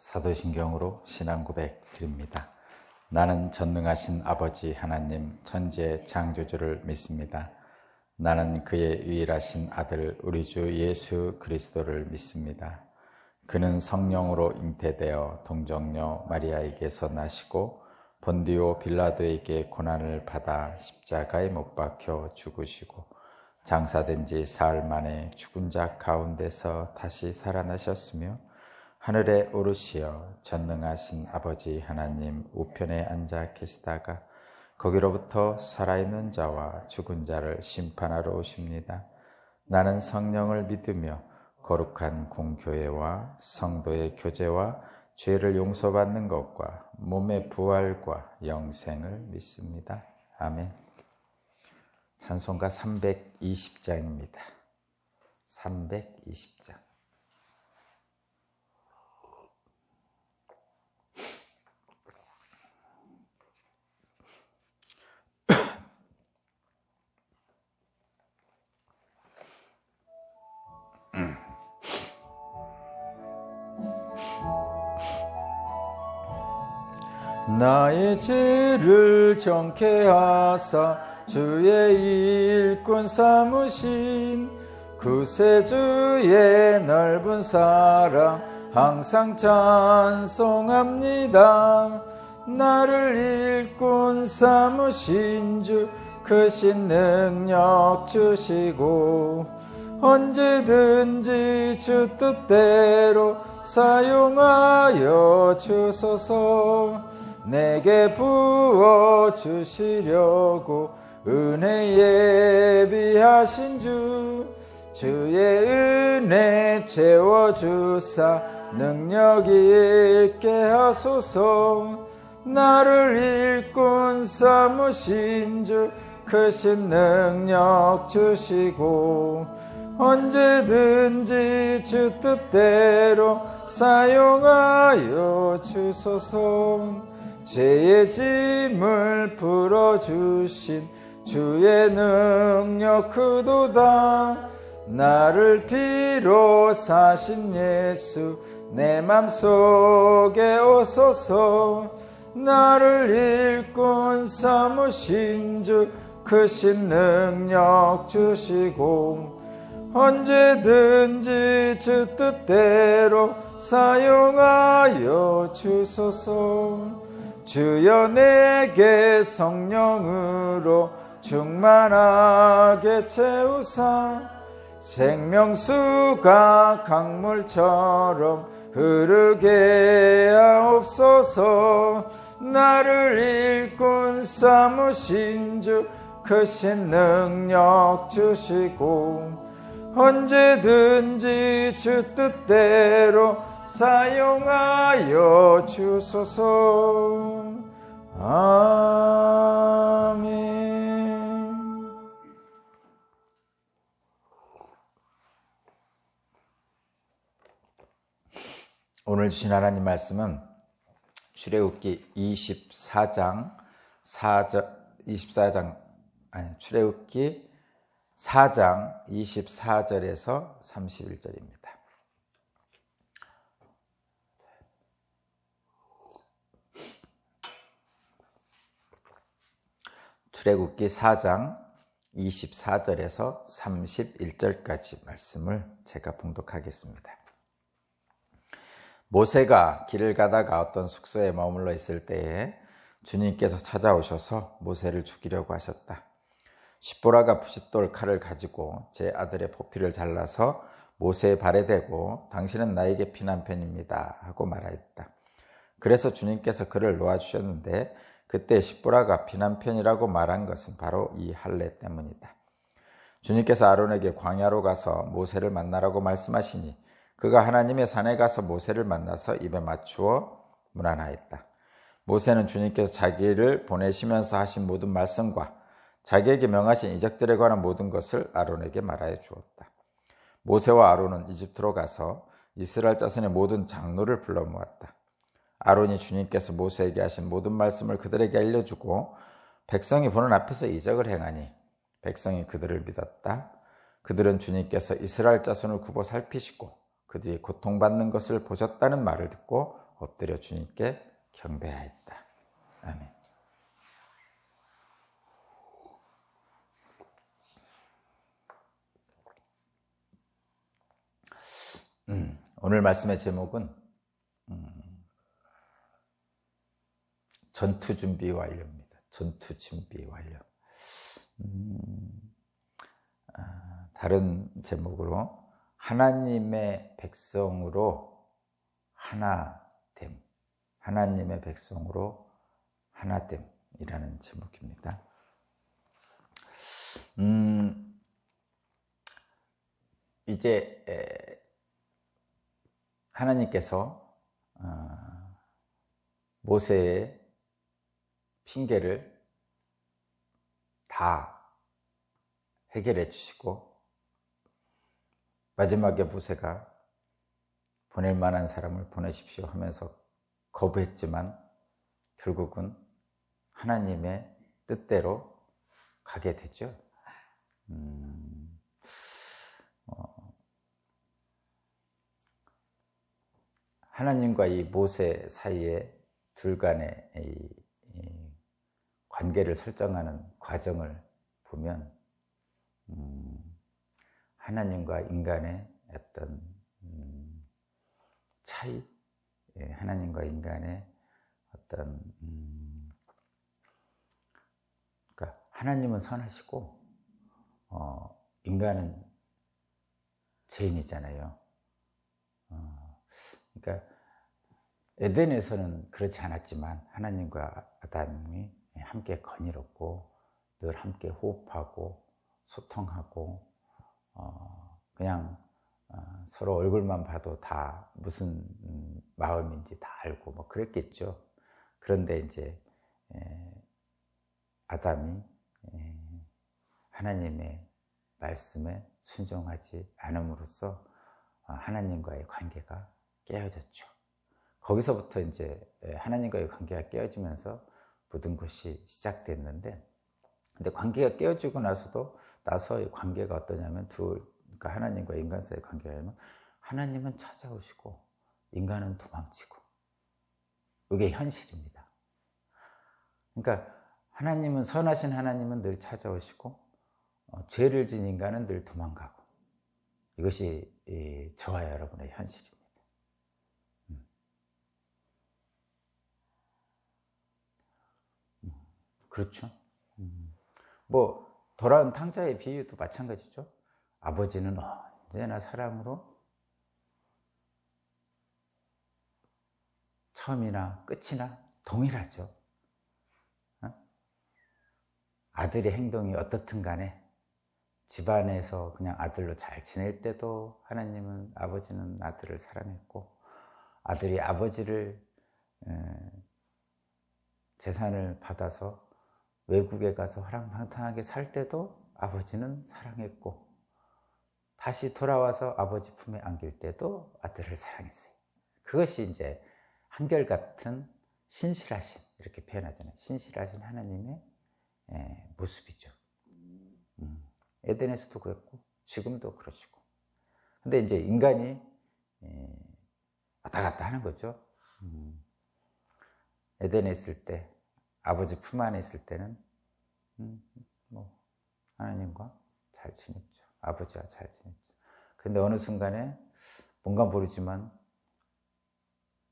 사도신경으로 신앙 고백 드립니다. 나는 전능하신 아버지 하나님 천지의 창조주를 믿습니다. 나는 그의 유일하신 아들 우리 주 예수 그리스도를 믿습니다. 그는 성령으로 잉태되어 동정녀 마리아에게서 나시고 본디오 빌라도에게 고난을 받아 십자가에 못 박혀 죽으시고 장사된 지 사흘 만에 죽은 자 가운데서 다시 살아나셨으며 하늘에 오르시어 전능하신 아버지 하나님 우편에 앉아 계시다가 거기로부터 살아있는 자와 죽은 자를 심판하러 오십니다. 나는 성령을 믿으며 거룩한 공교회와 성도의 교제와 죄를 용서받는 것과 몸의 부활과 영생을 믿습니다. 아멘. 찬송가 320장입니다. 320장. 나의 죄를 정케 하사 주의 일꾼 삼으신 구세주의 넓은 사랑 항상 찬송합니다. 나를 일꾼 삼으신 주 크신 능력 주시고 언제든지 주 뜻대로 사용하여 주소서. 내게 부어주시려고 은혜 예비하신 주 주의 은혜 채워주사 능력 있게 하소서. 나를 일꾼 삼으신 주 크신 능력 주시고 언제든지 주 뜻대로 사용하여 주소서. 죄의 짐을 풀어주신 주의 능력 크도다. 나를 피로 사신 예수 내 맘속에 오소서. 나를 일꾼 삼으신 주 크신 능력 주시고 언제든지 주 뜻대로 사용하여 주소서. 주여 내게 성령으로 충만하게 채우사 생명수가 강물처럼 흐르게 하옵소서. 나를 일꾼 삼으신 주 크신 능력 주시고 언제든지 주 뜻대로 사용하여 주소서. 아멘. 오늘 주신 하나님 말씀은 출애굽기 출애굽기 4장 24절에서 31절입니다. 출애굽기 4장 24절에서 31절까지 말씀을 제가 봉독하겠습니다. 모세가 길을 가다가 어떤 숙소에 머물러 있을 때에 주님께서 찾아오셔서 모세를 죽이려고 하셨다. 십보라가 부싯돌 칼을 가지고 제 아들의 포피를 잘라서 모세의 발에 대고 당신은 나에게 피난편입니다 하고 말하였다. 그래서 주님께서 그를 놓아주셨는데 그때 십보라가 피난편이라고 말한 것은 바로 이 할례 때문이다. 주님께서 아론에게 광야로 가서 모세를 만나라고 말씀하시니 그가 하나님의 산에 가서 모세를 만나서 입에 맞추어 문안하였다. 모세는 주님께서 자기를 보내시면서 하신 모든 말씀과 자기에게 명하신 이적들에 관한 모든 것을 아론에게 말하여 주었다. 모세와 아론은 이집트로 가서 이스라엘 자손의 모든 장로를 불러 모았다. 아론이 주님께서 모세에게 하신 모든 말씀을 그들에게 알려주고 백성이 보는 앞에서 이적을 행하니 백성이 그들을 믿었다. 그들은 주님께서 이스라엘 자손을 굽어 살피시고 그들이 고통받는 것을 보셨다는 말을 듣고 엎드려 주님께 경배하였다. 아멘. 오늘 말씀의 제목은 전투 준비 완료입니다. 전투 준비 완료. 다른 제목으로 하나님의 백성으로 하나됨. 하나님의 백성으로 하나됨이라는 제목입니다. 이제 하나님께서 모세의 핑계를 다 해결해 주시고 마지막에 모세가 보낼 만한 사람을 보내십시오 하면서 거부했지만 결국은 하나님의 뜻대로 가게 되죠. 하나님과 이 모세 사이에 둘 간의 이 관계를 설정하는 과정을 보면 하나님과 인간의 어떤 차이, 하나님과 인간의 어떤 그러니까 하나님은 선하시고 인간은 죄인이잖아요. 그러니까 에덴에서는 그렇지 않았지만 하나님과 아담이 함께 건의롭고 늘 함께 호흡하고 소통하고 그냥 서로 얼굴만 봐도 다 무슨 마음인지 다 알고 뭐 그랬겠죠. 그런데 이제 아담이 하나님의 말씀에 순종하지 않음으로써 하나님과의 관계가 깨어졌죠. 거기서부터 이제 하나님과의 관계가 깨어지면서 모든 것이 시작됐는데, 근데 관계가 깨어지고 나서도 나서의 관계가 어떠냐면 그러니까 하나님과 인간 사이의 관계가 하나님은 찾아오시고 인간은 도망치고, 이게 현실입니다. 그러니까 하나님은 선하신 하나님은 늘 찾아오시고 죄를 진 인간은 늘 도망가고, 이것이 저와 여러분의 현실입니다. 그렇죠. 뭐 돌아온 탕자의 비유도 마찬가지죠. 아버지는 언제나 사랑으로 처음이나 끝이나 동일하죠. 아들의 행동이 어떻든 간에 집안에서 그냥 아들로 잘 지낼 때도 하나님은, 아버지는 아들을 사랑했고, 아들이 아버지를 재산을 받아서 외국에 가서 허랑방탕하게 살 때도 아버지는 사랑했고, 다시 돌아와서 아버지 품에 안길 때도 아들을 사랑했어요. 그것이 이제 한결같은 신실하신, 이렇게 표현하잖아요. 신실하신 하나님의 모습이죠. 에덴에서도 그랬고 지금도 그러시고. 근데 이제 인간이 왔다 갔다 하는 거죠. 에덴에 있을 때, 아버지 품 안에 있을 때는 뭐 하나님과 잘 지냈죠. 아버지와 잘 지냈죠. 근데 어느 순간에 뭔가 모르지만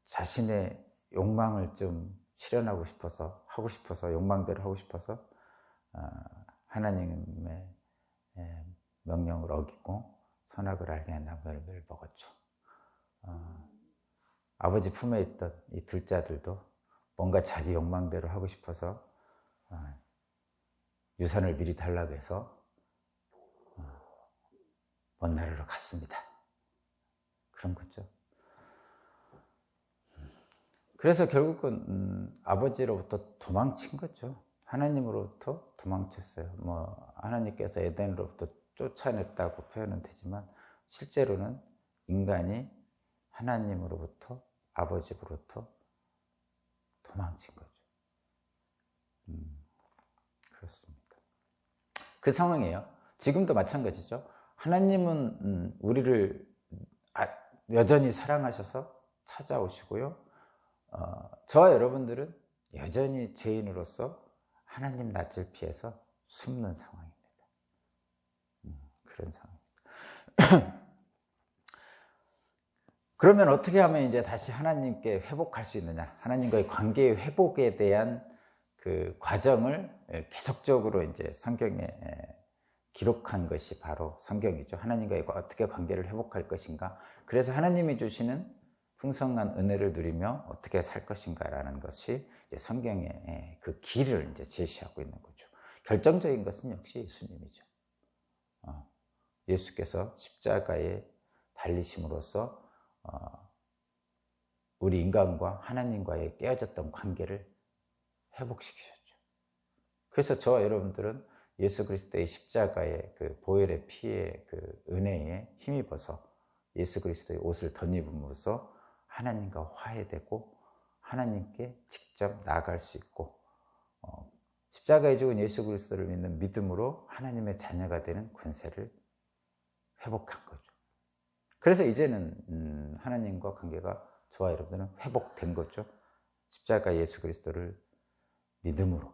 자신의 욕망을 좀 실현하고 싶어서, 하고 싶어서, 욕망대로 하고 싶어서 하나님의 명령을 어기고 선악을 알게 한 나무를 먹었죠. 아버지 품에 있던 이 둘째 아들도 뭔가 자기 욕망대로 하고 싶어서 유산을 미리 달라고 해서 먼 나라로 갔습니다. 그런 거죠. 그래서 결국은 아버지로부터 도망친 거죠. 하나님으로부터 도망쳤어요. 뭐 하나님께서 에덴으로부터 쫓아냈다고 표현은 되지만 실제로는 인간이 하나님으로부터, 아버지로부터 도망친 거죠. 그렇습니다. 그 상황이에요. 지금도 마찬가지죠. 하나님은 우리를 여전히 사랑하셔서 찾아오시고요. 저와 여러분들은 여전히 죄인으로서 하나님 낯을 피해서 숨는 상황입니다. 그런 상황입니다. 그러면 어떻게 하면 이제 다시 하나님께 회복할 수 있느냐? 하나님과의 관계의 회복에 대한 그 과정을 계속적으로 이제 성경에 기록한 것이 바로 성경이죠. 하나님과의 어떻게 관계를 회복할 것인가? 그래서 하나님이 주시는 풍성한 은혜를 누리며 어떻게 살 것인가라는 것이 이제 성경의 그 길을 이제 제시하고 있는 거죠. 결정적인 것은 역시 예수님이죠. 예수께서 십자가에 달리심으로써 우리 인간과 하나님과의 깨어졌던 관계를 회복시키셨죠. 그래서 저와 여러분들은 예수 그리스도의 십자가의 그 보혈의 피의 그 은혜에 힘입어서 예수 그리스도의 옷을 덧입음으로써 하나님과 화해되고 하나님께 직접 나아갈 수 있고, 십자가에 죽은 예수 그리스도를 믿는 믿음으로 하나님의 자녀가 되는 권세를 회복한 거죠. 그래서 이제는 하나님과 관계가 저와 여러분들은 회복된 거죠. 십자가 예수 그리스도를 믿음으로.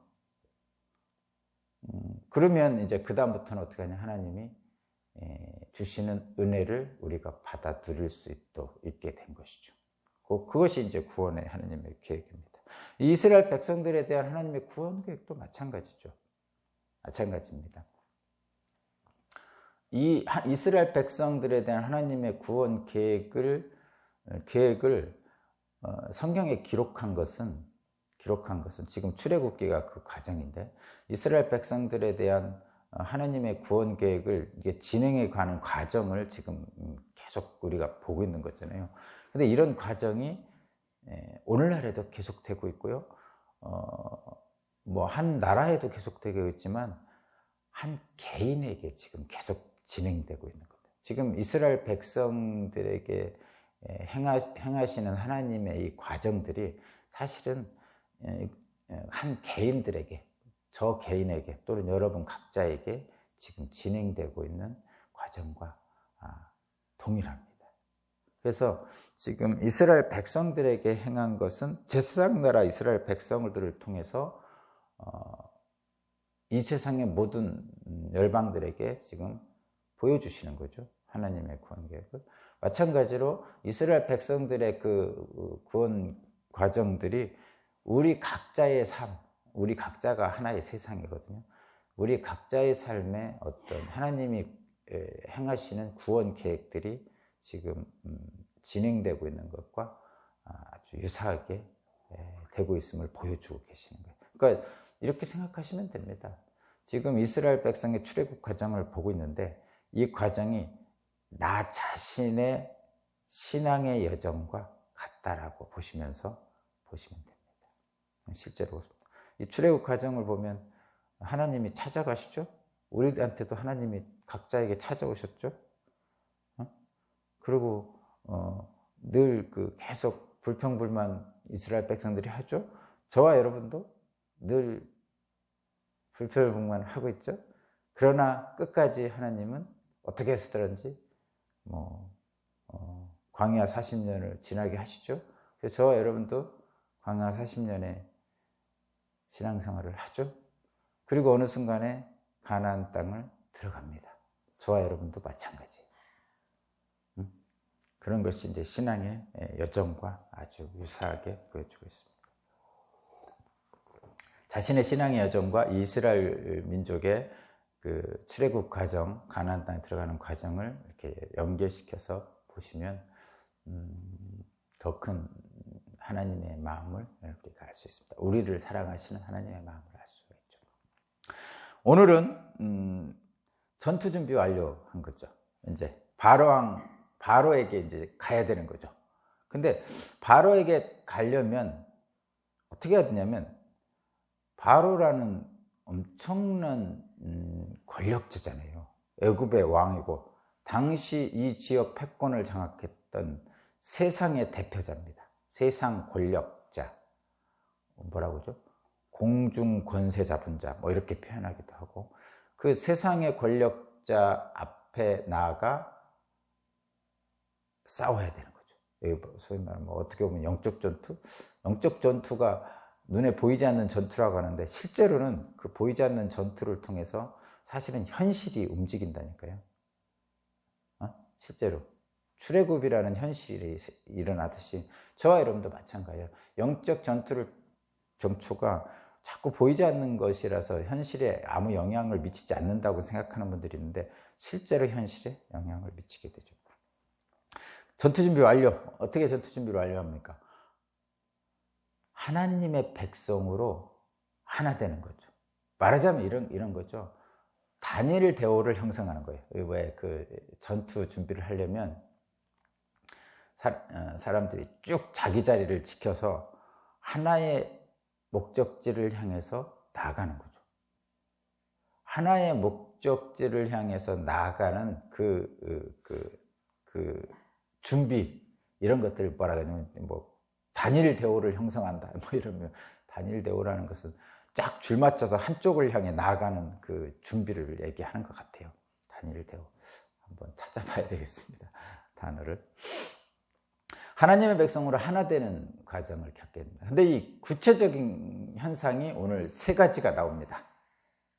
그러면 이제 그 다음부터는 어떻게 하냐? 하나님이 주시는 은혜를 우리가 받아 누릴 수 있게 된 것이죠. 그것이 이제 구원의 하나님의 계획입니다. 이스라엘 백성들에 대한 하나님의 구원 계획도 마찬가지죠. 마찬가지입니다. 이 이스라엘 백성들에 대한 하나님의 구원 계획을 성경에 기록한 것은 지금 출애굽기가 그 과정인데, 이스라엘 백성들에 대한 하나님의 구원 계획을 이게 진행해 가는 과정을 지금 계속 우리가 보고 있는 거잖아요. 근데 이런 과정이 오늘날에도 계속되고 있고요. 뭐 한 나라에도 계속되고 있지만 한 개인에게 지금 계속 진행되고 있는 겁니다. 지금 이스라엘 백성들에게 행하시는 하나님의 이 과정들이 사실은 한 개인들에게, 저 개인에게 또는 여러분 각자에게 지금 진행되고 있는 과정과 동일합니다. 그래서 지금 이스라엘 백성들에게 행한 것은 제사장 나라 이스라엘 백성들을 통해서 이 세상의 모든 열방들에게 지금 보여주시는 거죠. 하나님의 구원 계획을. 마찬가지로 이스라엘 백성들의 그 구원 과정들이 우리 각자의 삶, 우리 각자가 하나의 세상이거든요. 우리 각자의 삶에 어떤 하나님이 행하시는 구원 계획들이 지금 진행되고 있는 것과 아주 유사하게 되고 있음을 보여주고 계시는 거예요. 그러니까 이렇게 생각하시면 됩니다. 지금 이스라엘 백성의 출애굽 과정을 보고 있는데, 이 과정이 나 자신의 신앙의 여정과 같다라고 보시면서 보시면 됩니다. 실제로 이 출애굽 과정을 보면 하나님이 찾아가시죠. 우리한테도 하나님이 각자에게 찾아오셨죠. 그리고 늘 계속 불평불만 이스라엘 백성들이 하죠. 저와 여러분도 늘 불평불만 하고 있죠. 그러나 끝까지 하나님은 어떻게 해서든지 광야 40년을 지나게 하시죠. 그래서 저와 여러분도 광야 40년의 신앙생활을 하죠. 그리고 어느 순간에 가나안 땅을 들어갑니다. 저와 여러분도 마찬가지예요. 그런 것이 이제 신앙의 여정과 아주 유사하게 보여주고 있습니다. 자신의 신앙의 여정과 이스라엘 민족의 그 출애굽 과정, 가나안 땅에 들어가는 과정을 이렇게 연결시켜서 보시면 더 큰 하나님의 마음을 우리가 알 수 있습니다. 우리를 사랑하시는 하나님의 마음을 알 수가 있죠. 오늘은 전투 준비 완료한 거죠. 이제 바로에게 이제 가야 되는 거죠. 근데 바로에게 가려면 어떻게 해야 되냐면, 바로라는 엄청난 권력자잖아요. 애굽의 왕이고 당시 이 지역 패권을 장악했던 세상의 대표자입니다. 세상 권력자, 뭐라고 하죠? 공중 권세 잡은 자, 뭐 이렇게 표현하기도 하고, 그 세상의 권력자 앞에 나아가 싸워야 되는 거죠. 소위 말하면 어떻게 보면 영적 전투? 영적 전투가 눈에 보이지 않는 전투라고 하는데 실제로는 그 보이지 않는 전투를 통해서 사실은 현실이 움직인다니까요. 실제로 출애굽이라는 현실이 일어나듯이 저와 여러분도 마찬가지예요. 영적 전투가 자꾸 보이지 않는 것이라서 현실에 아무 영향을 미치지 않는다고 생각하는 분들이 있는데 실제로 현실에 영향을 미치게 되죠. 전투 준비 완료. 어떻게 전투 준비를 완료합니까? 하나님의 백성으로 하나 되는 거죠. 말하자면 이런 거죠. 단일 대오를 형성하는 거예요. 왜 그 전투 준비를 하려면 사람들이 쭉 자기 자리를 지켜서 하나의 목적지를 향해서 나아가는 거죠. 하나의 목적지를 향해서 나아가는 그 준비, 이런 것들 뭐라 그러냐면 단일 대오를 형성한다. 이러면 단일 대오라는 것은 쫙 줄 맞춰서 한쪽을 향해 나아가는 그 준비를 얘기하는 것 같아요. 단일 대오. 한번 찾아봐야 되겠습니다. 단어를. 하나님의 백성으로 하나 되는 과정을 겪게 됩니다. 근데 이 구체적인 현상이 오늘 3가지가 나옵니다.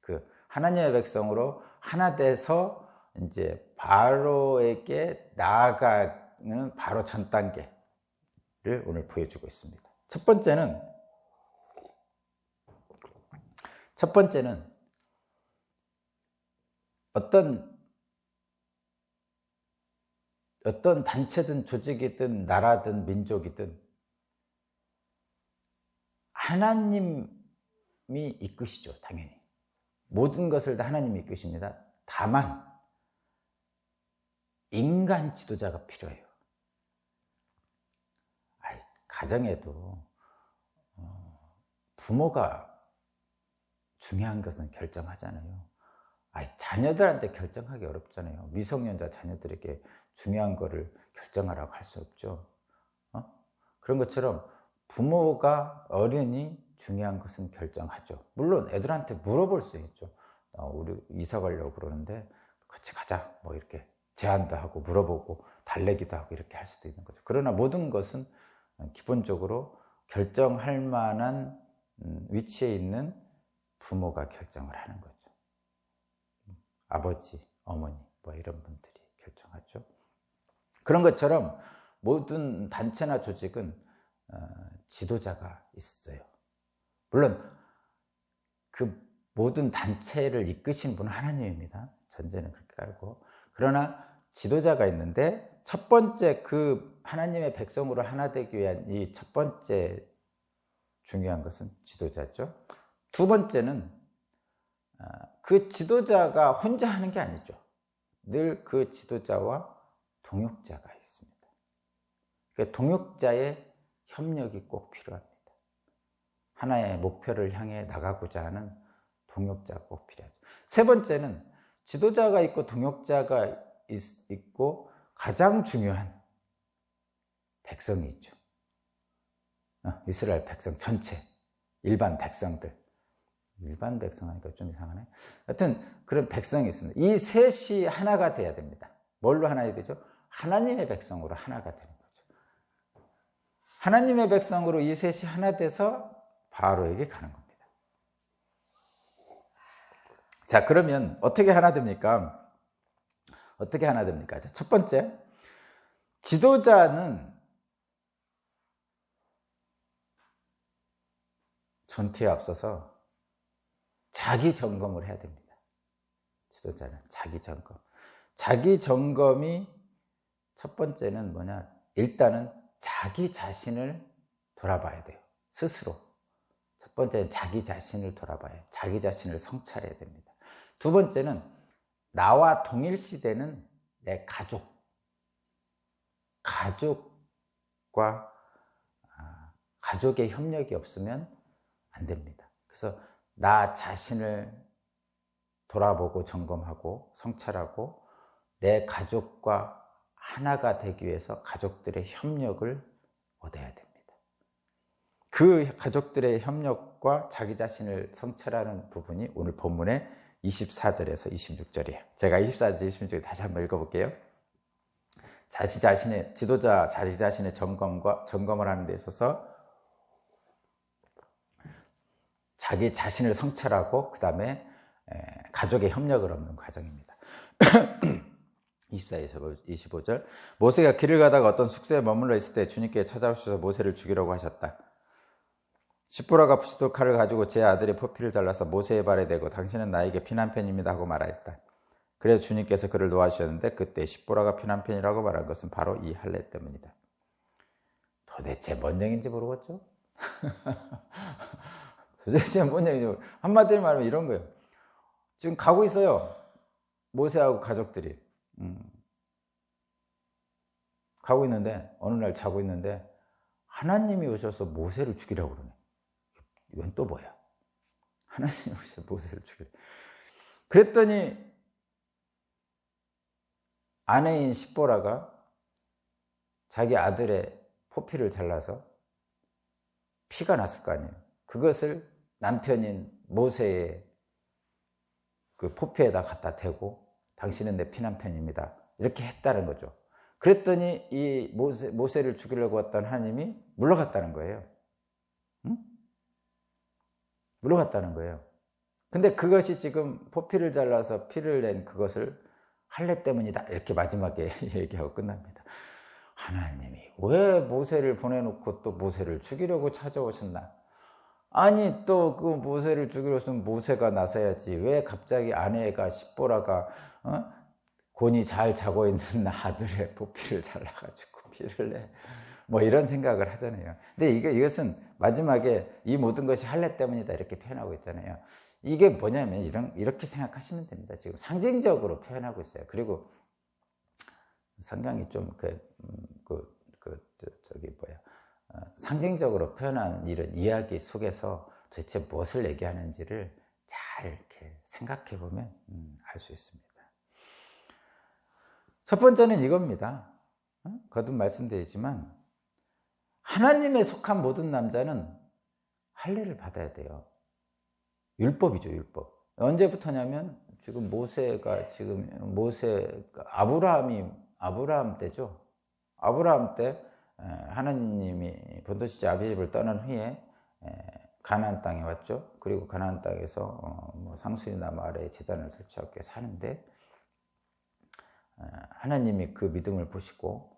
그 하나님의 백성으로 하나 돼서 이제 바로에게 나아가는 바로 전 단계를 오늘 보여주고 있습니다. 첫 번째는 어떤 단체든 조직이든 나라든 민족이든 하나님이 이끄시죠. 당연히 모든 것을 다 하나님이 이끄십니다. 다만 인간 지도자가 필요해요. 가정에도 부모가 중요한 것은 결정하잖아요. 자녀들한테 결정하기 어렵잖아요. 미성년자 자녀들에게 중요한 거를 결정하라고 할 수 없죠. 그런 것처럼 부모가, 어른이 중요한 것은 결정하죠. 물론 애들한테 물어볼 수 있죠. 우리 이사 가려고 그러는데 같이 가자, 이렇게 제안도 하고 물어보고 달래기도 하고 이렇게 할 수도 있는 거죠. 그러나 모든 것은 기본적으로 결정할 만한 위치에 있는 부모가 결정을 하는 거죠. 아버지, 어머니 이런 분들이 결정하죠. 그런 것처럼 모든 단체나 조직은 지도자가 있어요. 물론 그 모든 단체를 이끄신 분은 하나님입니다. 전제는 그렇게 깔고. 그러나 지도자가 있는데 첫 번째 그 하나님의 백성으로 하나 되기 위한 이 첫 번째 중요한 것은 지도자죠. 두 번째는 그 지도자가 혼자 하는 게 아니죠. 늘 그 지도자와 동역자가 있습니다. 그러니까 동역자의 협력이 꼭 필요합니다. 하나의 목표를 향해 나가고자 하는 동역자가 꼭 필요하죠. 세 번째는 지도자가 있고 동역자가 있고 가장 중요한 백성이 있죠. 이스라엘 백성 전체, 일반 백성들. 일반 백성 하니까 좀 이상하네. 하여튼 그런 백성이 있습니다. 이 셋이 하나가 돼야 됩니다. 뭘로 하나 되죠? 하나님의 백성으로 하나가 되는 거죠. 하나님의 백성으로 이 셋이 하나 돼서 바로에게 가는 겁니다. 자, 그러면 어떻게 하나 됩니까? 어떻게 하나 됩니까? 첫 번째, 지도자는 전투에 앞서서 자기 점검을 해야 됩니다. 지도자는 자기 점검. 자기 점검이 첫 번째는 뭐냐? 일단은 자기 자신을 돌아봐야 돼요. 스스로. 첫 번째는 자기 자신을 돌아봐야, 자기 자신을 성찰해야 됩니다. 두 번째는 나와 동일시되는 내 가족의 협력이 없으면 안 됩니다. 그래서 나 자신을 돌아보고 점검하고 성찰하고 내 가족과 하나가 되기 위해서 가족들의 협력을 얻어야 됩니다. 그 가족들의 협력과 자기 자신을 성찰하는 부분이 오늘 본문의 24절에서 26절이에요. 제가 24절, 26절 다시 한번 읽어볼게요. 지도자 자기 자신의 점검을 하는 데 있어서 자기 자신을 성찰하고 그 다음에 가족의 협력을 얻는 과정입니다. 24, 25절 모세가 길을 가다가 어떤 숙소에 머물러 있을 때 주님께 찾아오셔서 모세를 죽이려고 하셨다. 십보라가 부싯돌 칼을 가지고 제 아들의 포피를 잘라서 모세의 발에 대고 당신은 나에게 피난편입니다 하고 말하였다. 그래서 주님께서 그를 놓아주셨는데 그때 십보라가 피난편이라고 말한 것은 바로 이 할례 때문이다. 도대체 뭔 얘기인지 모르겠죠? 도대체 뭔 얘기인지 모르겠죠? 한마디로 말하면 이런 거예요. 지금 가고 있어요. 모세하고 가족들이 가고 있는데 어느 날 자고 있는데 하나님이 오셔서 모세를 죽이라고 그러네. 이건 또 뭐야? 하나님이 오셔서 모세를 죽이라. 그랬더니 아내인 십보라가 자기 아들의 포피를 잘라서 피가 났을 거 아니에요. 그것을 남편인 모세의 그 포피에다 갖다 대고 당신은 내 피난편입니다. 이렇게 했다는 거죠. 그랬더니 이 모세를 죽이려고 했던 하나님이 물러갔다는 거예요. 응? 물러갔다는 거예요. 근데 그것이 지금 포피를 잘라서 피를 낸 그것을 할례 때문이다. 이렇게 마지막에 얘기하고 끝납니다. 하나님이 왜 모세를 보내놓고 또 모세를 죽이려고 찾아오셨나? 아니 또 그 모세를 죽이려 했으면 모세가 나서야지. 왜 갑자기 아내가 십보라가 곤히 잘 자고 있는 아들의 포피를 잘라가지고 피를 내? 뭐 이런 생각을 하잖아요. 근데 이것은 마지막에 이 모든 것이 할례 때문이다 이렇게 표현하고 있잖아요. 이게 뭐냐면 이렇게 생각하시면 됩니다. 지금 상징적으로 표현하고 있어요. 그리고 성경이 좀 상징적으로 표현하는 이런 이야기 속에서 도대체 무엇을 얘기하는지를 잘 이렇게 생각해 보면 알 수 있습니다. 첫 번째는 이겁니다. 거듭 말씀드리지만 하나님에 속한 모든 남자는 할례를 받아야 돼요. 율법이죠, 율법. 언제부터냐면 지금 아브라함 때죠. 아브라함 때 하나님이 본토 아비집을 떠난 후에 가나안 땅에 왔죠. 그리고 가나안 땅에서 상수리나무 아래에 제단을 설치하고 사는데 하나님이 그 믿음을 보시고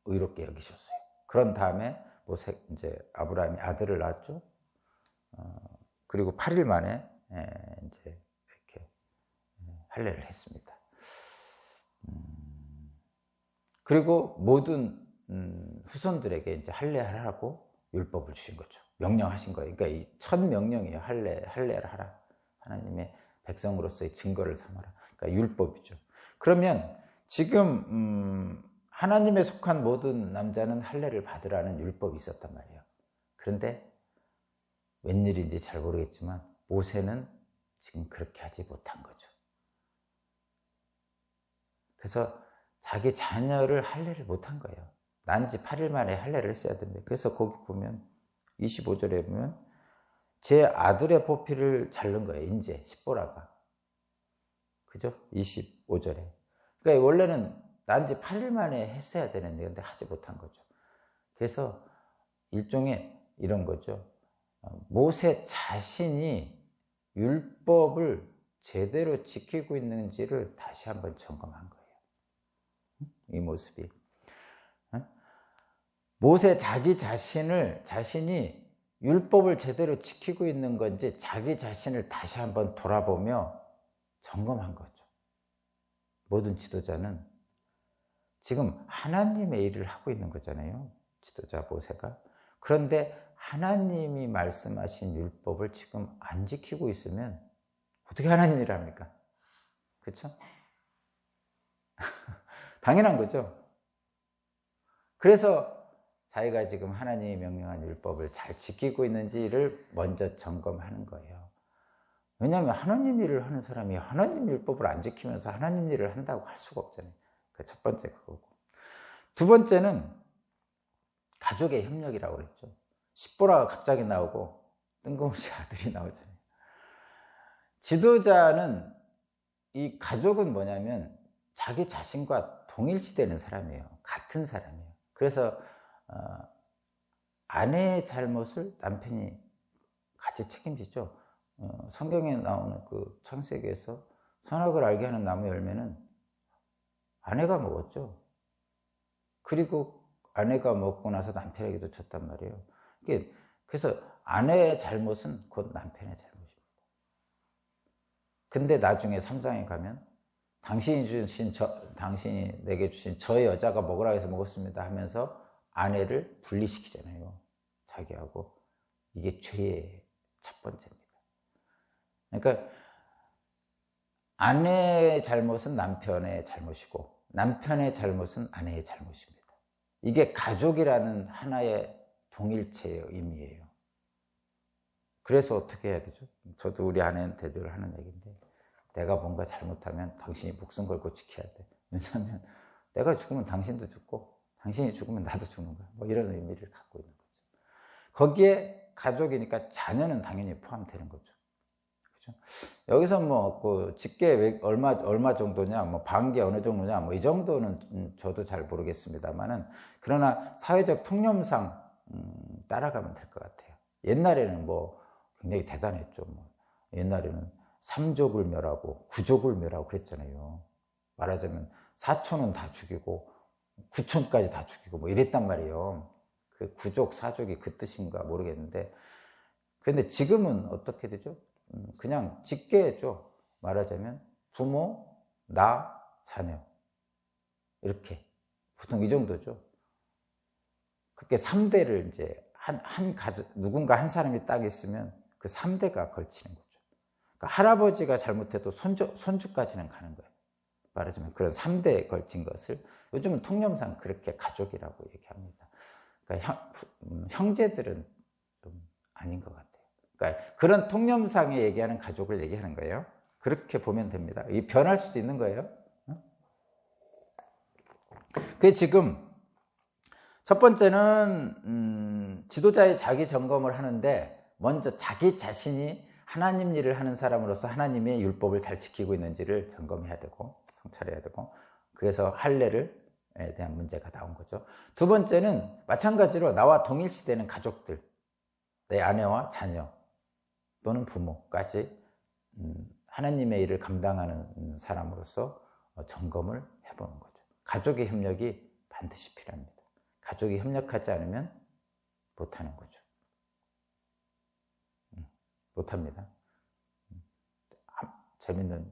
의롭게 여기셨어요. 그런 다음에 이제 아브라함이 아들을 낳았죠. 그리고 8일 만에 이제 이렇게 할례를 했습니다. 그리고 모든 후손들에게 이제 할례하라고 율법을 주신 거죠. 명령하신 거예요. 그러니까 이 첫 명령이에요. 할례를 하라. 하나님의 백성으로서의 증거를 삼아라. 그러니까 율법이죠. 그러면 지금 하나님에 속한 모든 남자는 할례를 받으라는 율법이 있었단 말이에요. 그런데 웬일인지 잘 모르겠지만 모세는 지금 그렇게 하지 못한 거죠. 그래서 자기 자녀를 할례를 못한 거예요. 난 지 8일 만에 할례를 했어야 되는데. 그래서 거기 보면 25절에 보면 제 아들의 포피를 자른 거예요. 이제 십보라가. 그죠? 25절에. 그러니까 원래는 난 지 8일 만에 했어야 되는데 근데 하지 못한 거죠. 그래서 일종의 이런 거죠. 모세 자신이 율법을 제대로 지키고 있는지를 다시 한번 점검한 거예요. 이 모습이. 모세 자신이 율법을 제대로 지키고 있는 건지 자기 자신을 다시 한번 돌아보며 점검한 거죠. 모든 지도자는 지금 하나님의 일을 하고 있는 거잖아요. 지도자 모세가. 그런데 하나님이 말씀하신 율법을 지금 안 지키고 있으면 어떻게 하나님 일을 합니까? 그렇죠? 당연한 거죠. 그래서 자기가 지금 하나님이 명령한 율법을 잘 지키고 있는지를 먼저 점검하는 거예요. 왜냐하면 하나님 일을 하는 사람이 하나님 율법을 안 지키면서 하나님 일을 한다고 할 수가 없잖아요. 그 첫 번째 그거고. 두 번째는 가족의 협력이라고 그랬죠. 십보라가 갑자기 나오고 뜬금없이 아들이 나오잖아요. 지도자는 이 가족은 뭐냐면 자기 자신과 동일시되는 사람이에요. 같은 사람이에요. 그래서 아내의 잘못을 남편이 같이 책임지죠. 성경에 나오는 그 창세기에서 선악을 알게 하는 나무 열매는 아내가 먹었죠. 그리고 아내가 먹고 나서 남편에게도 줬단 말이에요. 그래서 아내의 잘못은 곧 남편의 잘못입니다. 근데 나중에 3장에 가면 당신이 내게 주신 저 여자가 먹으라 해서 먹었습니다 하면서 아내를 분리시키잖아요. 자기하고. 이게 죄의 첫 번째입니다. 그러니까 아내의 잘못은 남편의 잘못이고 남편의 잘못은 아내의 잘못입니다. 이게 가족이라는 하나의 동일체의 의미예요. 그래서 어떻게 해야 되죠? 저도 우리 아내한테 늘 하는 얘기인데, 내가 뭔가 잘못하면 당신이 목숨 걸고 지켜야 돼. 왜냐하면 내가 죽으면 당신도 죽고 당신이 죽으면 나도 죽는 거야. 뭐 이런 의미를 갖고 있는 거죠. 거기에 가족이니까 자녀는 당연히 포함되는 거죠. 그렇죠? 여기서 뭐 그 직계 얼마 정도냐, 뭐 반계 어느 정도냐, 뭐 이 정도는 저도 잘 모르겠습니다만은, 그러나 사회적 통념상 따라가면 될 것 같아요. 옛날에는 뭐 굉장히 대단했죠. 뭐 옛날에는 3족을 멸하고 9족을 멸하고 그랬잖아요. 말하자면 사촌은 다 죽이고 9촌까지 다 죽이고 뭐 이랬단 말이에요. 그 9족, 4족이 그 뜻인가 모르겠는데, 그런데 지금은 어떻게 되죠? 그냥 직계죠. 말하자면 부모, 나, 자녀, 이렇게 보통 이 정도죠. 그렇게 3대를 이제 한 가족, 누군가 한 사람이 딱 있으면 그 3대가 걸치는 거죠. 그러니까 할아버지가 잘못해도 손주까지는 가는 거예요. 말하자면 그런 3대에 걸친 것을 요즘은 통념상 그렇게 가족이라고 얘기합니다. 그러니까 형제들은 좀 아닌 것 같아요. 그러니까 그런 통념상에 얘기하는 가족을 얘기하는 거예요. 그렇게 보면 됩니다. 이 변할 수도 있는 거예요. 그게 지금 첫 번째는 지도자의 자기 점검을 하는데, 먼저 자기 자신이 하나님 일을 하는 사람으로서 하나님의 율법을 잘 지키고 있는지를 점검해야 되고 성찰해야 되고, 그래서 할례에 대한 문제가 나온 거죠. 두 번째는 마찬가지로 나와 동일시되는 가족들, 내 아내와 자녀 또는 부모까지 하나님의 일을 감당하는 사람으로서 점검을 해보는 거죠. 가족의 협력이 반드시 필요합니다. 가족이 협력하지 않으면 못하는 거죠. 못합니다. 재밌는,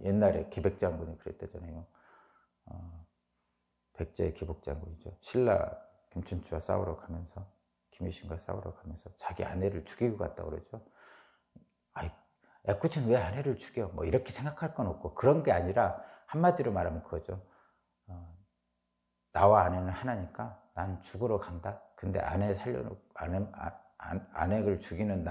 옛날에 기백장군이 그랬다잖아요. 백제의 기복장군이죠. 신라 김춘추와 싸우러 가면서, 김유신과 싸우러 가면서 자기 아내를 죽이고 갔다 그러죠. 아이, 애꿎은 왜 아내를 죽여? 뭐 이렇게 생각할 건 없고, 그런 게 아니라 한마디로 말하면 그거죠. 나와 아내는 하나니까 난 죽으러 간다. 근데 아내 살려놓고 아내를 죽이는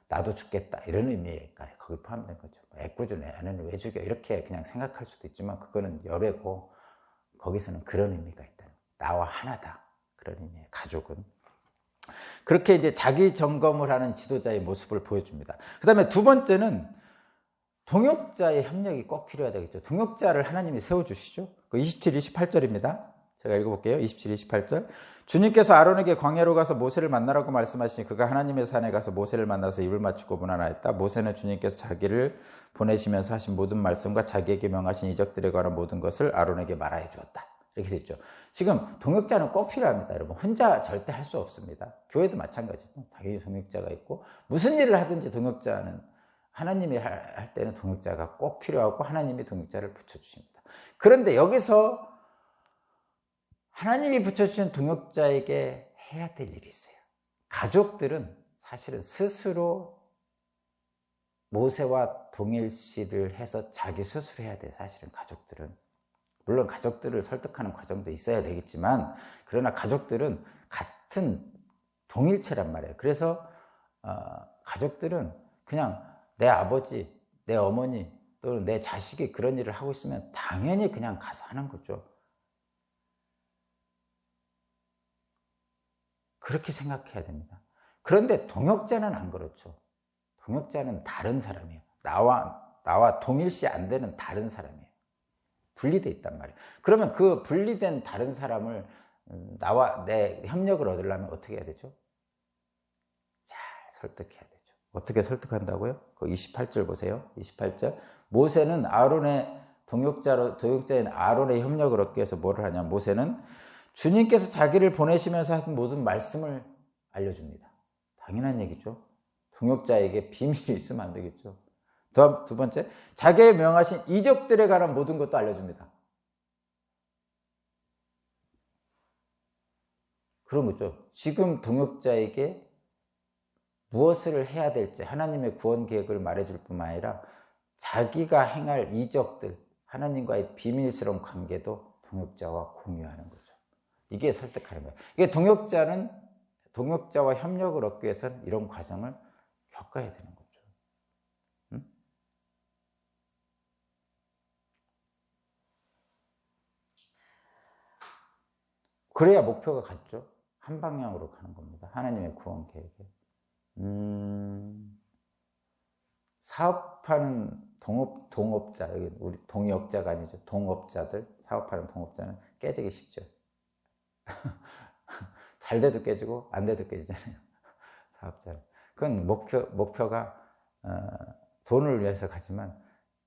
나도 죽겠다. 이런 의미가 거기 포함된 거죠. 애꿎은 내 아내는 왜 죽여? 이렇게 그냥 생각할 수도 있지만 그거는 열애고, 거기서는 그런 의미가 있다. 나와 하나다. 그런 의미의 가족은. 그렇게 이제 자기 점검을 하는 지도자의 모습을 보여줍니다. 그 다음에 두 번째는 동역자의 협력이 꼭 필요해야 되겠죠. 동역자를 하나님이 세워주시죠. 그 27, 28절입니다. 제가 읽어볼게요. 27, 28절. 주님께서 아론에게 광야로 가서 모세를 만나라고 말씀하시니 그가 하나님의 산에 가서 모세를 만나서 입을 맞추고 문안하였다. 모세는 주님께서 자기를 보내시면서 하신 모든 말씀과 자기에게 명하신 이적들에 관한 모든 것을 아론에게 말하여 주었다. 이렇게 되어 있죠. 지금 동역자는 꼭 필요합니다. 여러분, 혼자 절대 할 수 없습니다. 교회도 마찬가지죠. 당연히 동역자가 있고, 무슨 일을 하든지 동역자는, 하나님이 할 때는 동역자가 꼭 필요하고 하나님이 동역자를 붙여주십니다. 그런데 여기서 하나님이 붙여주신 동역자에게 해야 될 일이 있어요. 가족들은 사실은 스스로 모세와 동일시를 해서 자기 스스로 해야 돼요. 사실은 가족들은. 물론 가족들을 설득하는 과정도 있어야 되겠지만, 그러나 가족들은 같은 동일체란 말이에요. 그래서 가족들은 그냥 내 아버지, 내 어머니 또는 내 자식이 그런 일을 하고 있으면 당연히 그냥 가서 하는 거죠. 그렇게 생각해야 됩니다. 그런데 동역자는 안 그렇죠. 동역자는 다른 사람이에요. 나와 동일시 안 되는 다른 사람이에요. 분리돼 있단 말이에요. 그러면 그 분리된 다른 사람을 나와 내 협력을 얻으려면 어떻게 해야 되죠? 잘 설득해야 되죠. 어떻게 설득한다고요? 그 28절 보세요. 28절. 모세는 아론의 동역자인 아론의 협력을 얻기 위해서 뭐를 하냐? 모세는 주님께서 자기를 보내시면서 하신 모든 말씀을 알려줍니다. 당연한 얘기죠. 동역자에게 비밀이 있으면 안 되겠죠. 두 번째, 자기의 명하신 이적들에 관한 모든 것도 알려줍니다. 그런 거죠. 지금 동역자에게 무엇을 해야 될지 하나님의 구원 계획을 말해줄 뿐만 아니라 자기가 행할 이적들, 하나님과의 비밀스러운 관계도 동역자와 공유하는 거죠. 이게 설득하는 거예요. 이게 동역자와 협력을 얻기 위해서는 이런 과정을 겪어야 되는 거죠. 그래야 목표가 같죠. 한 방향으로 가는 겁니다. 하나님의 구원 계획에. 사업하는 동업자, 여기 우리 동역자가 아니죠. 동업자들, 사업하는 동업자는 깨지기 쉽죠. 잘 돼도 깨지고 안 돼도 깨지잖아요. 사업자는. 그건 목표가 돈을 위해서 가지만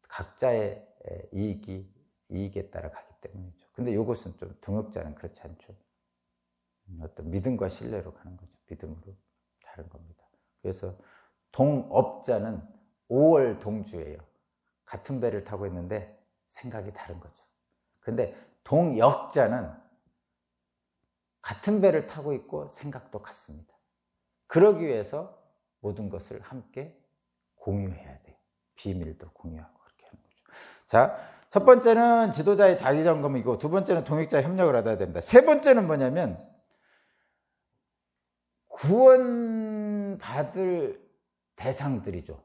각자의 이익에 따라 가기 때문이죠. 근데 이것은 좀 동역자는 그렇지 않죠. 어떤 믿음과 신뢰로 가는 거죠. 믿음으로 다른 겁니다. 그래서 동업자는 5월 동주예요. 같은 배를 타고 있는데 생각이 다른 거죠. 근데 동역자는 같은 배를 타고 있고 생각도 같습니다. 그러기 위해서 모든 것을 함께 공유해야 돼요. 비밀도 공유하고 그렇게 하는 거죠. 자, 첫 번째는 지도자의 자기 점검이고 두 번째는 동역자의 협력을 얻어야 됩니다. 세 번째는 뭐냐면 구원받을 대상들이죠.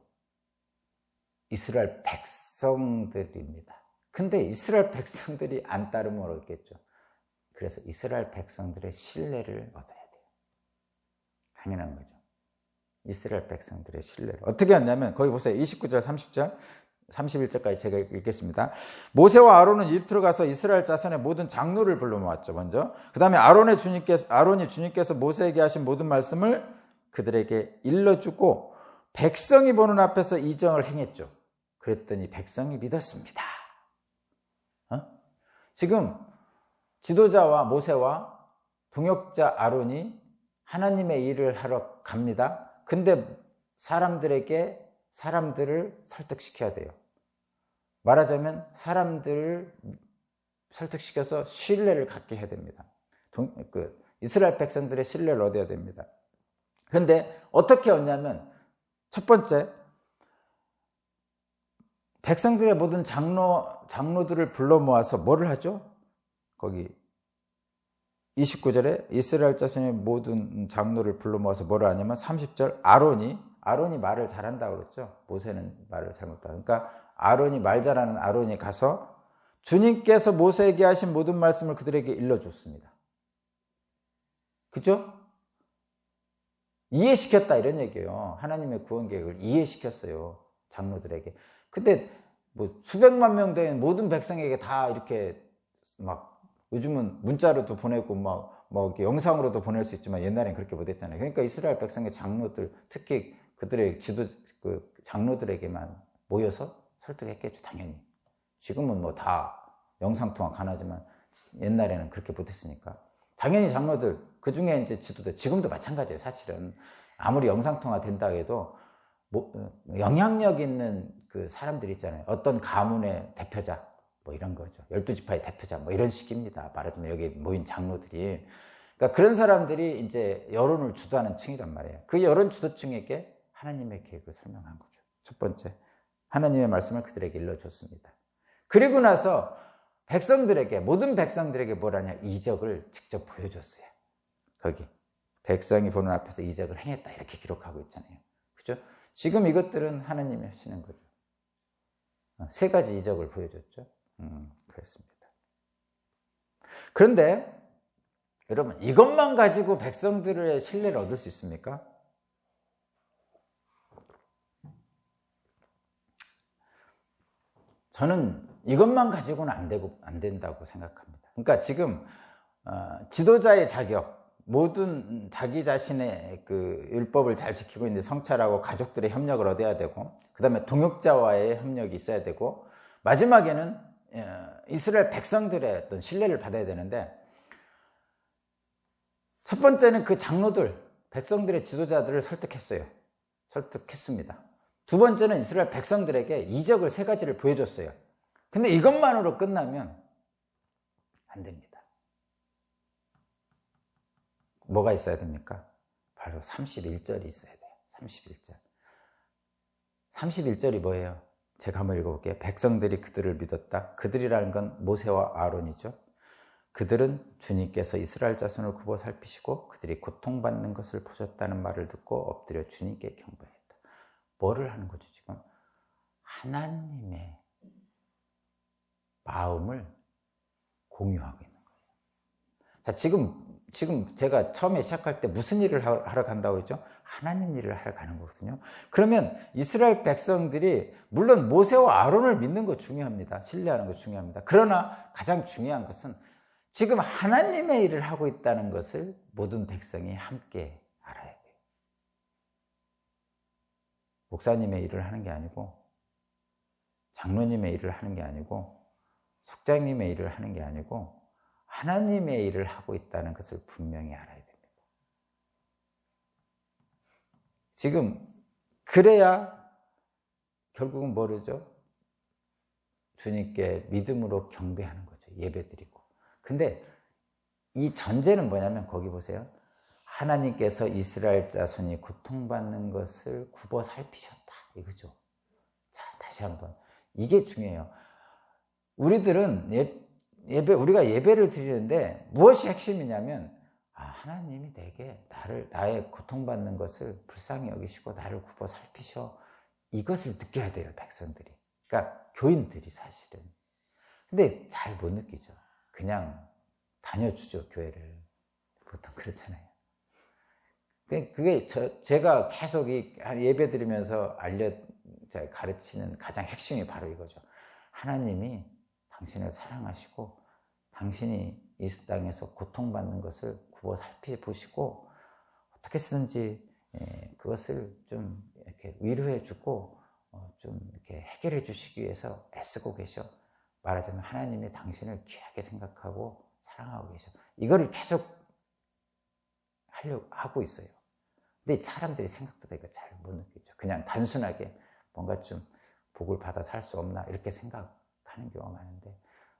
이스라엘 백성들입니다. 근데 이스라엘 백성들이 안 따르면 어렵겠죠. 그래서 이스라엘 백성들의 신뢰를 얻어야 돼요. 당연한 거죠. 이스라엘 백성들의 신뢰를. 어떻게 했냐면 거기 보세요. 29절, 30절, 31절까지 제가 읽겠습니다. 모세와 아론은 이집트로 가서 이스라엘 자손의 모든 장로를 불러 모았죠. 먼저. 그 다음에 아론이 주님께서 모세에게 하신 모든 말씀을 그들에게 일러주고 백성이 보는 앞에서 이정을 행했죠. 그랬더니 백성이 믿었습니다. 지금 지도자와 모세와 동역자 아론이 하나님의 일을 하러 갑니다. 근데 사람들을 설득시켜야 돼요. 말하자면 사람들을 설득시켜서 신뢰를 갖게 해야 됩니다. 이스라엘 백성들의 신뢰를 얻어야 됩니다. 그런데 어떻게 얻냐면 첫 번째, 백성들의 모든 장로들을 불러 모아서 뭐를 하죠? 거기 29절에 이스라엘 자손의 모든 장로를 불러 모아서 뭐를 하냐면 30절 아론이 말을 잘한다고 그랬죠. 모세는 말을 잘 못하고. 그러니까 아론이 말 잘하는 아론이 가서 주님께서 모세에게 하신 모든 말씀을 그들에게 일러줬습니다. 그죠? 이해시켰다 이런 얘기예요. 하나님의 구원 계획을 이해시켰어요. 장로들에게. 근데 뭐 수백만 명 된 모든 백성에게 다 이렇게 막 요즘은 문자로도 보내고 막 이렇게 영상으로도 보낼 수 있지만 옛날엔 그렇게 못했잖아요. 그러니까 이스라엘 백성의 장로들, 특히 그들의 장로들에게만 모여서 설득했겠죠, 당연히. 지금은 뭐 다 영상통화 가능하지만 옛날에는 그렇게 못했으니까. 당연히 장로들, 그 중에 이제 지도자, 지금도 마찬가지예요, 사실은. 아무리 영상통화 된다 해도 영향력 있는 그 사람들 있잖아요. 어떤 가문의 대표자, 뭐 이런 거죠. 12지파의 대표자, 뭐 이런 식입니다. 말하자면 여기 모인 장로들이. 그러니까 그런 사람들이 이제 여론을 주도하는 층이란 말이에요. 그 여론 주도층에게 하나님의 계획을 설명한 거죠. 첫 번째, 하나님의 말씀을 그들에게 일러줬습니다. 그리고 나서 모든 백성들에게 뭐라냐? 이적을 직접 보여줬어요. 거기. 백성이 보는 앞에서 이적을 행했다. 이렇게 기록하고 있잖아요. 그죠? 지금 이것들은 하나님이 하시는 거죠. 3가지 이적을 보여줬죠. 그렇습니다. 그런데 여러분, 이것만 가지고 백성들의 신뢰를 얻을 수 있습니까? 저는 이것만 가지고는 안 된다고 생각합니다. 그러니까 지금 지도자의 자격, 모든 자기 자신의 그 율법을 잘 지키고 있는 성찰하고 가족들의 협력을 얻어야 되고, 그 다음에 동역자와의 협력이 있어야 되고, 마지막에는 이스라엘 백성들의 어떤 신뢰를 받아야 되는데, 첫 번째는 그 장로들, 백성들의 지도자들을 설득했습니다. 두 번째는 이스라엘 백성들에게 이적을 3가지를 보여줬어요. 근데 이것만으로 끝나면 안 됩니다. 뭐가 있어야 됩니까? 바로 31절이 있어야 돼요. 31절. 31절이 뭐예요? 제가 한번 읽어볼게요. 백성들이 그들을 믿었다. 그들이라는 건 모세와 아론이죠. 그들은 주님께서 이스라엘 자손을 굽어 살피시고 그들이 고통받는 것을 보셨다는 말을 듣고 엎드려 주님께 경배했다. 뭐를 하는 거죠, 지금? 하나님의 마음을 공유하고 있는 거예요. 자, 지금 제가 처음에 시작할 때 무슨 일을 하러 간다고 했죠? 하나님 일을 하러 가는 거거든요. 그러면 이스라엘 백성들이 물론 모세와 아론을 믿는 거 중요합니다. 신뢰하는 거 중요합니다. 그러나 가장 중요한 것은 지금 하나님의 일을 하고 있다는 것을 모든 백성이 함께 알아야 돼요. 목사님의 일을 하는 게 아니고, 장로님의 일을 하는 게 아니고, 속장님의 일을 하는 게 아니고, 하나님의 일을 하고 있다는 것을 분명히 알아야 됩니다. 지금 그래야 결국은 뭐르죠? 주님께 믿음으로 경배하는 거죠. 예배드리고. 근데 이 전제는 뭐냐면 거기 보세요. 하나님께서 이스라엘 자손이 고통받는 것을 굽어 살피셨다. 이거죠. 자, 다시 한번. 이게 중요해요. 우리들은 우리가 예배를 드리는데 무엇이 핵심이냐면, 하나님이 내게 나의 고통받는 것을 불쌍히 여기시고 나를 굽어 살피셔. 이것을 느껴야 돼요, 백성들이. 그러니까 교인들이 사실은. 근데 잘 못 느끼죠. 그냥 다녀주죠, 교회를. 보통 그렇잖아요. 그게 제가 계속 예배 드리면서 가르치는 가장 핵심이 바로 이거죠. 하나님이 당신을 사랑하시고 당신이 이 땅에서 고통받는 것을 굽어 살펴보시고 어떻게 쓰든지 그것을 좀 이렇게 위로해 주고 좀 이렇게 해결해 주시기 위해서 애쓰고 계셔. 말하자면 하나님이 당신을 귀하게 생각하고 사랑하고 계셔. 이거를 계속 하려고 하고 있어요. 근데 사람들이 생각보다 이거 잘 못 느끼죠. 그냥 단순하게 뭔가 좀 복을 받아 살 수 없나 이렇게 생각하는 경우가 많은데,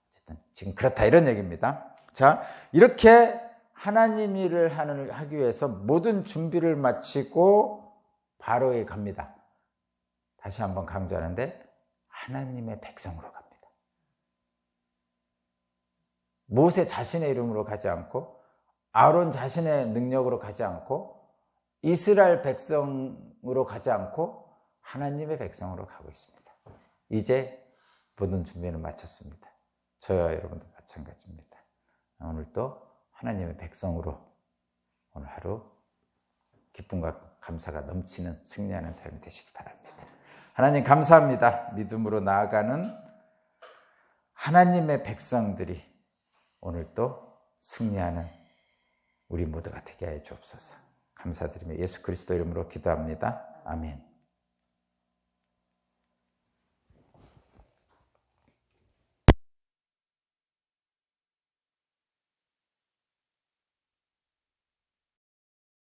어쨌든 지금 그렇다 이런 얘기입니다. 자, 이렇게 하나님 일을 하기 위해서 모든 준비를 마치고 바로에 갑니다. 다시 한번 강조하는데 하나님의 백성으로 갑니다. 모세 자신의 이름으로 가지 않고 아론 자신의 능력으로 가지 않고 이스라엘 백성으로 가지 않고 하나님의 백성으로 가고 있습니다. 이제 모든 준비는 마쳤습니다. 저와 여러분도 마찬가지입니다. 오늘도 하나님의 백성으로 오늘 하루 기쁨과 감사가 넘치는 승리하는 삶이 되시기 바랍니다. 하나님 감사합니다. 믿음으로 나아가는 하나님의 백성들이 오늘도 승리하는 우리 모두가 되게 하여 주옵소서. 감사드리며 예수 그리스도 이름으로 기도합니다. 아멘.